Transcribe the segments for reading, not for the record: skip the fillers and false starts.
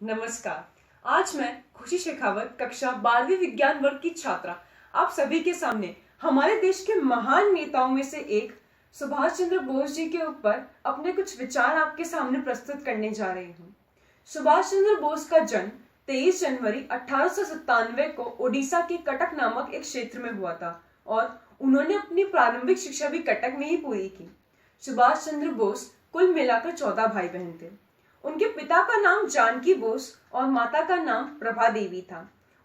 नमस्कार। आज मैं खुशी शेखावत कक्षा 12वीं विज्ञान वर्ग की छात्रा आप सभी के सामने हमारे देश के महान नेताओं में से एक सुभाष चंद्र बोस जी के ऊपर अपने कुछ विचार आपके सामने प्रस्तुत करने जा रही हूँ। सुभाष चंद्र बोस का जन्म 23 जनवरी 1897 को ओडिशा के कटक नामक एक क्षेत्र में हुआ था और उन्होंने अपनी प्रारंभिक शिक्षा भी कटक में ही पूरी की। सुभाष चंद्र बोस कुल मिलाकर 14 भाई बहन थे। उनके पिता का नाम जानकी बोस और माता का नाम प्रभा देवी था।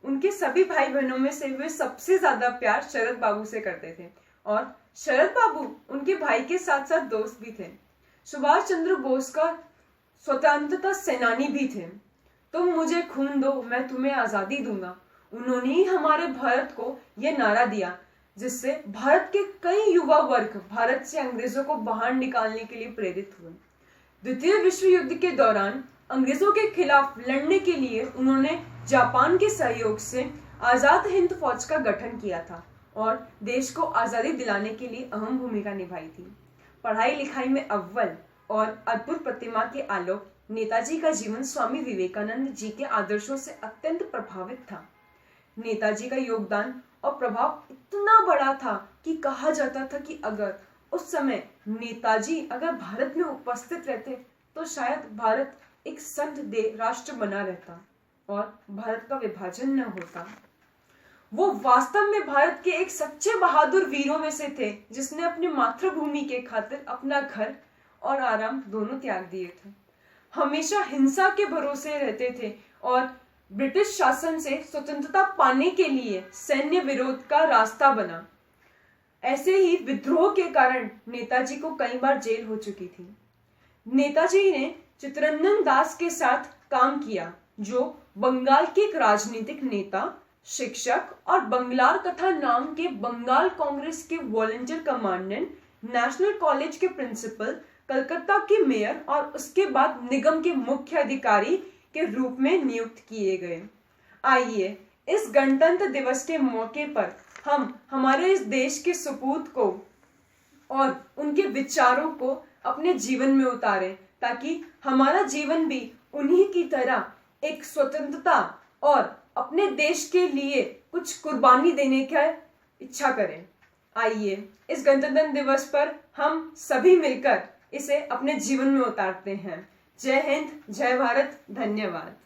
उनके सभी भाई बहनों में से वे सबसे ज्यादा प्यार शरद बाबू से करते थे और शरद बाबू उनके भाई के साथ साथ दोस्त भी थे। सुभाष चंद्र बोस का स्वतंत्रता सेनानी भी थे। तुम मुझे खून दो, मैं तुम्हें आजादी दूंगा। उन्होंने ही हमारे भारत को यह नारा दिया जिससे भारत के कई युवा वर्ग भारत से अंग्रेजों को बाहर निकालने के लिए प्रेरित हुए। द्वितीय विश्व युद्ध के दौरान अंग्रेजों के खिलाफ लड़ने के लिए उन्होंने जापान के सहयोग से आजाद हिंद फौज का गठन किया था और देश को आजादी दिलाने के लिए अहम भूमिका निभाई थी। पढ़ाई लिखाई में अव्वल और अद्भुत प्रतिमा के आलोक नेताजी का जीवन स्वामी विवेकानंद जी के आदर्शों से अत्यंत प्रभावित था। नेताजी का योगदान और प्रभाव इतना बड़ा था कि कहा जाता था कि अगर उस समय नेताजी अगर भारत में उपस्थित रहते तो शायद भारत एक संघ राष्ट्र बना रहता और भारत का विभाजन न होता। वो वास्तव में भारत के एक सच्चे बहादुर वीरों में से थे जिसने अपनी मातृभूमि के खातिर अपना घर और आराम दोनों त्याग दिए थे। हमेशा हिंसा के भरोसे रहते थे और ब्रिटिश शासन से स्वतंत्रता पाने के लिए सैन्य विरोध का रास्ता बना। ऐसे ही विद्रोह के कारण नेताजी को कई बार जेल हो चुकी थी। नेताजी ने चित्तरंजन दास के साथ काम किया जो बंगाल के एक राजनीतिक नेता, शिक्षक और बंगलार कथा नाम के बंगाल कांग्रेस के वॉलंटियर कमांडेंट, नेशनल कॉलेज के प्रिंसिपल, कलकत्ता के मेयर और उसके बाद निगम के मुख्य अधिकारी के रूप में नियुक्त किए गए। आइए इस गणतंत्र दिवस के मौके पर हम हमारे इस देश के सपूत को और उनके विचारों को अपने जीवन में उतारें ताकि हमारा जीवन भी उन्हीं की तरह एक स्वतंत्रता और अपने देश के लिए कुछ कुर्बानी देने की इच्छा करें। आइए इस गणतंत्र दिवस पर हम सभी मिलकर इसे अपने जीवन में उतारते हैं। जय हिंद, जय भारत, धन्यवाद।